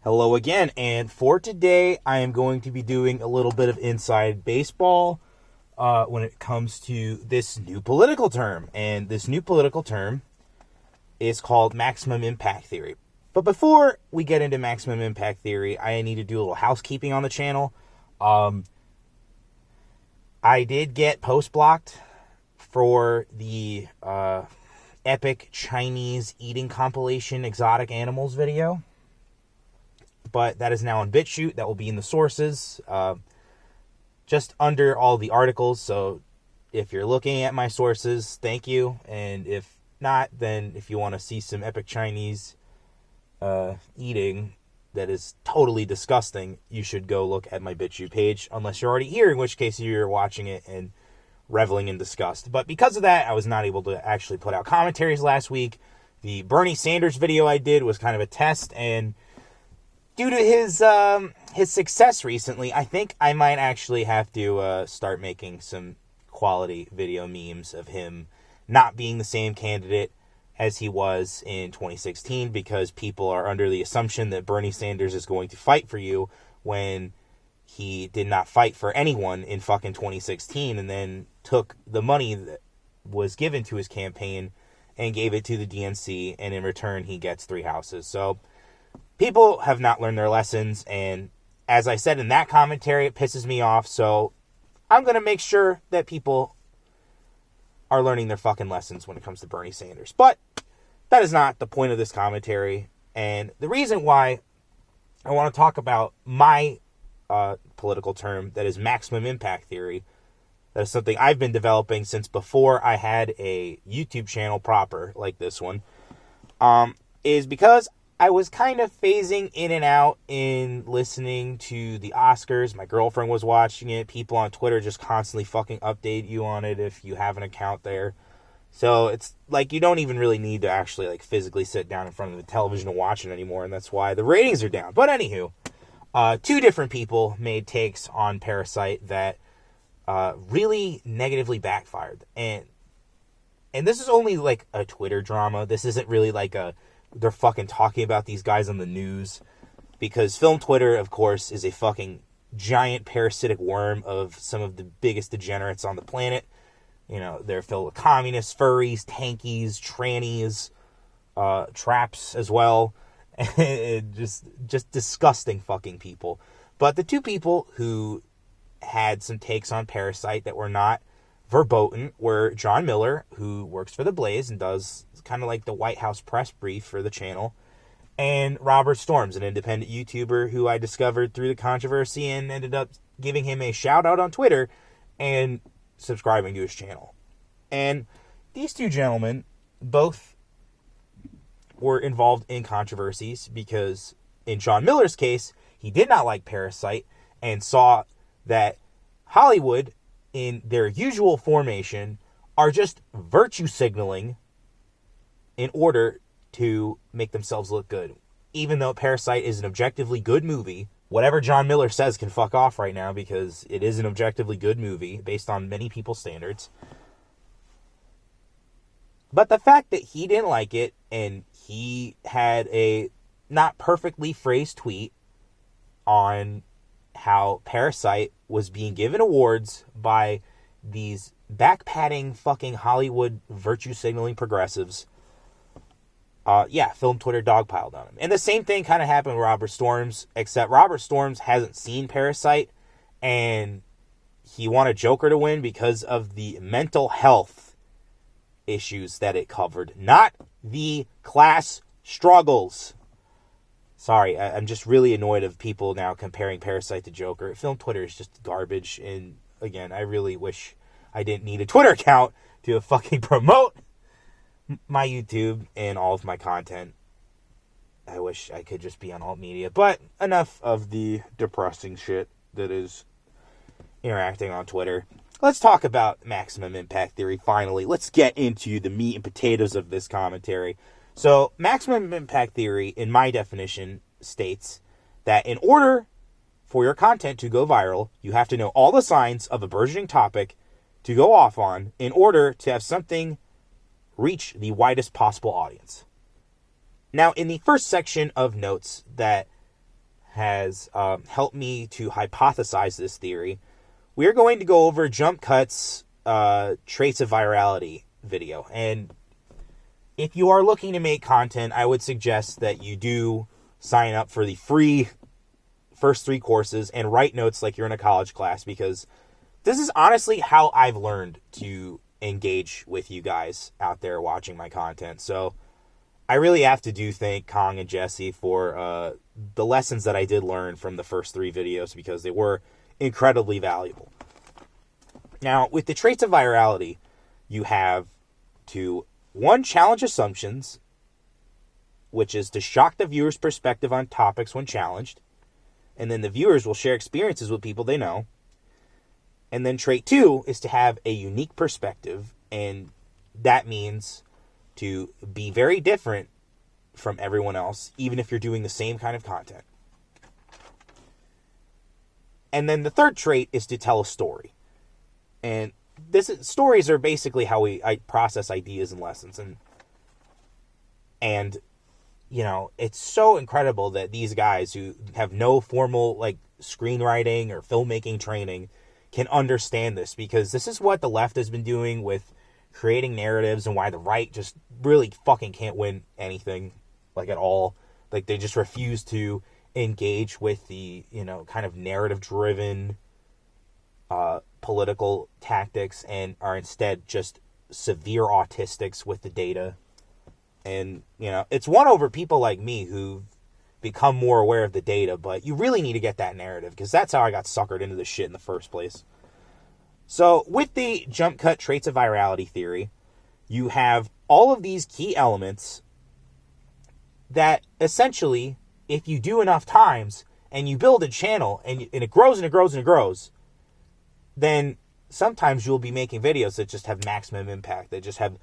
Hello again, and for today, I am going to be doing a little bit of inside baseball when it comes to this new political term. And this new political term is called maximum impact theory. But before we get into maximum impact theory, I need to do a little housekeeping on the channel. I did get post-blocked for the epic Chinese eating compilation exotic animals video. But that is now on BitChute. That will be in the sources, just under all the articles. So if you're looking at my sources, thank you. And if not, then if you want to see some epic Chinese eating that is totally disgusting, you should go look at my BitChute page, unless you're already here, in which case you're watching it and reveling in disgust. But because of that, I was not able to actually put out commentaries last week. The Bernie Sanders video I did was kind of a test, and due to his success recently, I think I might actually have to start making some quality video memes of him not being the same candidate as he was in 2016, because people are under the assumption that Bernie Sanders is going to fight for you when he did not fight for anyone in fucking 2016 and then took the money that was given to his campaign and gave it to the DNC, and in return he gets 3 houses. So people have not learned their lessons, and as I said in that commentary, it pisses me off, so I'm going to make sure that people are learning their fucking lessons when it comes to Bernie Sanders. But that is not the point of this commentary, and the reason why I want to talk about my political term, that is maximum impact theory, that is something I've been developing since before I had a YouTube channel proper like this one, is because I was kind of phasing in and out in listening to the Oscars. My girlfriend was watching it. People on Twitter just constantly fucking update you on it if you have an account there. So it's like you don't even really need to actually like physically sit down in front of the television to watch it anymore, and that's why the ratings are down. But anywho, 2 different people made takes on Parasite that really negatively backfired. And this is only like a Twitter drama. This isn't really like they're fucking talking about these guys on the news, because film Twitter, of course, is a fucking giant parasitic worm of some of the biggest degenerates on the planet. You know, they're filled with communists, furries, tankies, trannies, traps as well. just disgusting fucking people. But the 2 people who had some takes on Parasite that were not verboten were John Miller, who works for The Blaze and does kind of like the White House press brief for the channel, and Robert Storms, an independent YouTuber who I discovered through the controversy and ended up giving him a shout out on Twitter and subscribing to his channel. And these 2 gentlemen both were involved in controversies because in John Miller's case, he did not like Parasite and saw that Hollywood, in their usual formation, are just virtue signaling in order to make themselves look good. Even though Parasite is an objectively good movie, whatever John Miller says can fuck off right now, because it is an objectively good movie based on many people's standards. But the fact that he didn't like it, and he had a not perfectly phrased tweet on how Parasite was being given awards by these back-patting fucking Hollywood virtue signaling progressives, film Twitter dogpiled on him. And the same thing kind of happened with Robert Storms, except Robert Storms hasn't seen Parasite, and he wanted Joker to win because of the mental health issues that it covered, not the class struggles. Sorry, I'm just really annoyed of people now comparing Parasite to Joker. Film Twitter is just garbage, and again, I really wish I didn't need a Twitter account to fucking promote my YouTube and all of my content. I wish I could just be on alt media, but enough of the depressing shit that is interacting on Twitter. Let's talk about maximum impact theory finally. Let's get into the meat and potatoes of this commentary. So, maximum impact theory, in my definition, states that in order for your content to go viral, you have to know all the signs of a burgeoning topic to go off on in order to have something reach the widest possible audience. Now, in the first section of notes that has helped me to hypothesize this theory, we're going to go over Jump Cut's traits of virality video. And if you are looking to make content, I would suggest that you do sign up for the free first 3 courses and write notes like you're in a college class, because this is honestly how I've learned to engage with you guys out there watching my content. So I really have to thank Kong and Jesse for the lessons that I did learn from the first 3 videos, because they were incredibly valuable. Now, with the traits of virality, you have to, 1, challenge assumptions, which is to shock the viewer's perspective on topics when challenged. And then the viewers will share experiences with people they know. And then trait 2 is to have a unique perspective, and that means to be very different from everyone else, even if you're doing the same kind of content. And then the third trait is to tell a story. And stories are basically how I process ideas and lessons. And you know, it's so incredible that these guys who have no formal like screenwriting or filmmaking training can understand this, because this is what the left has been doing with creating narratives, and why the right just really fucking can't win anything, like, at all. Like, they just refuse to engage with the, you know, kind of narrative-driven political tactics, and are instead just severe autistics with the data. And, you know, it's won over people like me who've become more aware of the data, but you really need to get that narrative, because that's how I got suckered into this shit in the first place. So, with the jump cut traits of virality theory, you have all of these key elements that essentially, if you do enough times, and you build a channel, and it grows and it grows and it grows, then sometimes you'll be making videos that just have maximum impact, that just have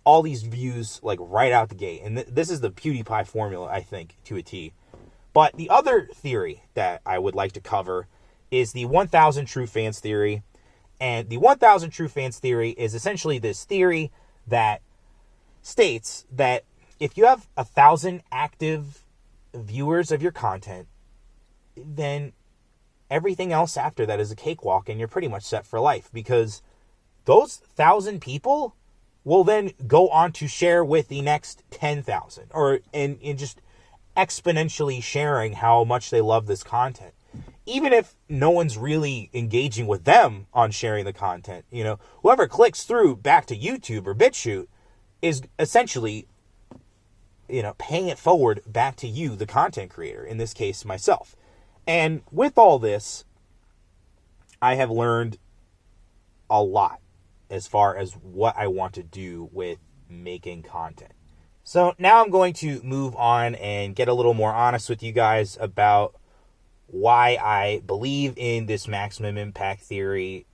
all these views, like, right out the gate. And this is the PewDiePie formula, I think, to a T. But the other theory that I would like to cover is the 1,000 True Fans theory. And the 1,000 True Fans theory is essentially this theory that states that if you have 1,000 active viewers of your content, then everything else after that is a cakewalk, and you're pretty much set for life, because those 1,000 people will then go on to share with the next 10,000, or in just exponentially sharing how much they love this content. Even if no one's really engaging with them on sharing the content, you know, whoever clicks through back to YouTube or BitChute is essentially, you know, paying it forward back to you, the content creator, in this case, myself. And with all this, I have learned a lot as far as what I want to do with making content. So now I'm going to move on and get a little more honest with you guys about why I believe in this maximum impact theory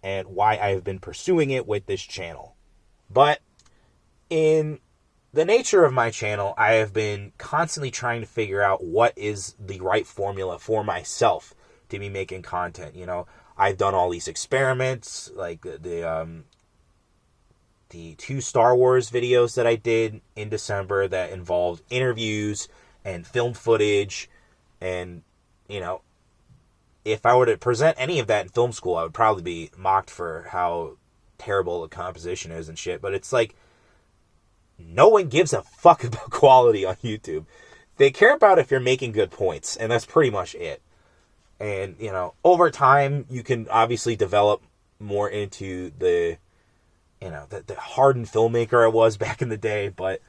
and why I've been pursuing it with this channel. But in the nature of my channel, I have been constantly trying to figure out what is the right formula for myself to be making content. You know, I've done all these experiments, like the 2 Star Wars videos that I did in December that involved interviews and film footage. And, you know, if I were to present any of that in film school, I would probably be mocked for how terrible the composition is and shit. But it's like, no one gives a fuck about quality on YouTube. They care about if you're making good points, and that's pretty much it. And, you know, over time, you can obviously develop more into the, you know, the hardened filmmaker I was back in the day. But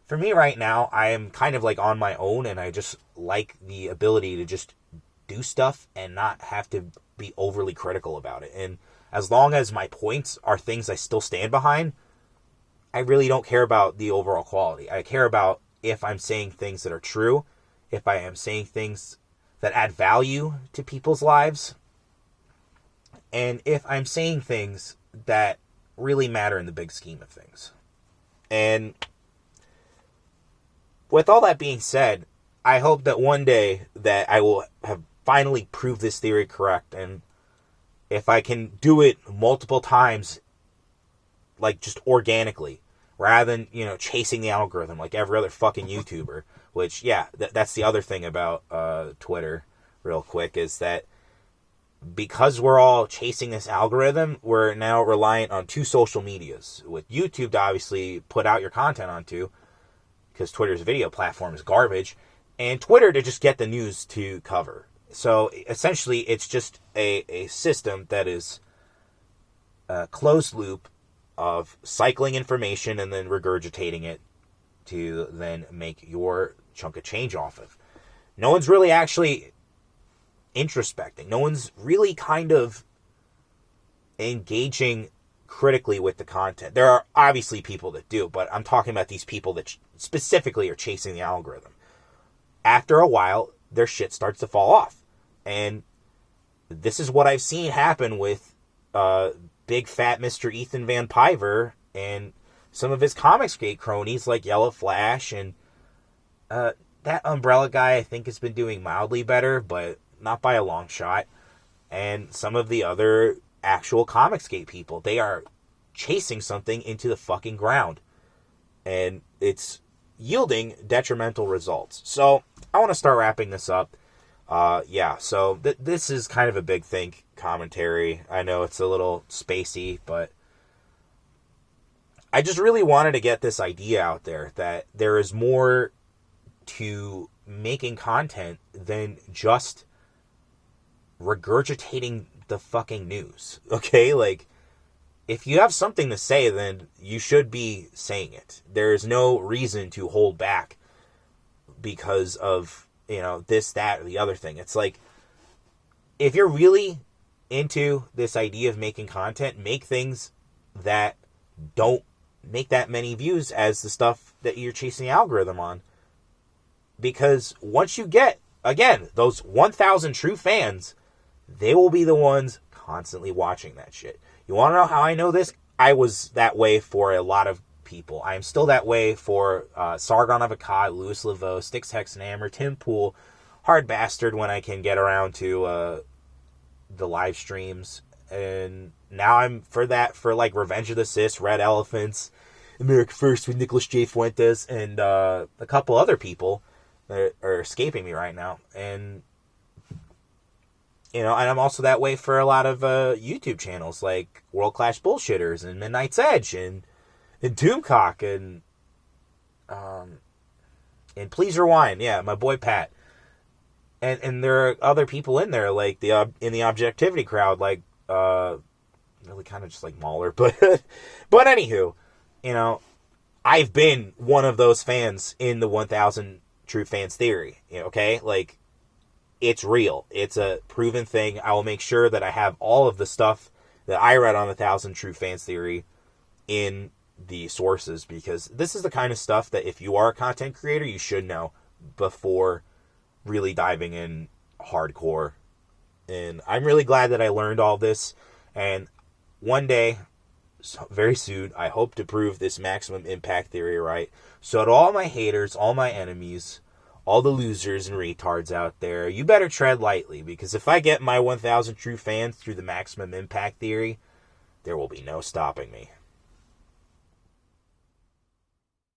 for me right now, I am kind of like on my own, and I just like the ability to just do stuff and not have to be overly critical about it. And as long as my points are things I still stand behind, I really don't care about the overall quality. I care about if I'm saying things that are true, if I am saying things that add value to people's lives, and if I'm saying things that really matter in the big scheme of things. And with all that being said, I hope that one day that I will have finally proved this theory correct, and if I can do it multiple times, like just organically, rather than, chasing the algorithm like every other fucking YouTuber. Which, yeah, that's the other thing about Twitter, real quick, is that because we're all chasing this algorithm, we're now reliant on 2 social medias. With YouTube to obviously put out your content onto, because Twitter's video platform is garbage, and Twitter to just get the news to cover. So essentially, it's just a system that is a closed loop of cycling information and then regurgitating it to then make your chunk of change off of. No one's really actually introspecting. No one's really kind of engaging critically with the content. There are obviously people that do, but I'm talking about these people that specifically are chasing the algorithm. After a while, their shit starts to fall off. And this is what I've seen happen with big fat Mr. Ethan Van Piver and some of his Comicsgate cronies like Yellow Flash, and that Umbrella guy I think has been doing mildly better, but not by a long shot. And some of the other actual Comicsgate people, they are chasing something into the fucking ground. And it's yielding detrimental results. So I want to start wrapping this up. So this is kind of a big think commentary. I know it's a little spacey, but I just really wanted to get this idea out there that there is more to making content than just regurgitating the fucking news. Okay? Like, if you have something to say, then you should be saying it. There's no reason to hold back because of, this, that, or the other thing. It's like, if you're really into this idea of making content, make things that don't make that many views as the stuff that you're chasing the algorithm on. Because once you get, again, those 1,000 true fans, they will be the ones constantly watching that shit. You want to know how I know this? I was that way for a lot of people. I am still that way for Sargon of Akkad, Louis Laveau, Styx Hexenhammer, Tim Pool, Hard Bastard when I can get around to the live streams. And now I'm for like Revenge of the Sis, Red Elephants, America First with Nicholas J. Fuentes, and a couple other people that are escaping me right now. And and I'm also that way for a lot of YouTube channels like World Clash Bullshitters and Midnight's Edge and Doomcock and Please Rewind. Yeah, my boy Pat. And there are other people in there like in the objectivity crowd, like really kind of just like Mahler, but anywho, I've been one of those fans in the 1,000 True Fans theory. Okay, like, it's real. It's a proven thing. I will make sure that I have all of the stuff that I read on the 1,000 True Fans theory in the sources, because this is the kind of stuff that if you are a content creator, you should know before really diving in hardcore. And I'm really glad that I learned all this. And one day, very soon, I hope to prove this maximum impact theory right. So to all my haters, all my enemies, all the losers and retards out there, you better tread lightly, because if I get my 1,000 true fans through the maximum impact theory, there will be no stopping me.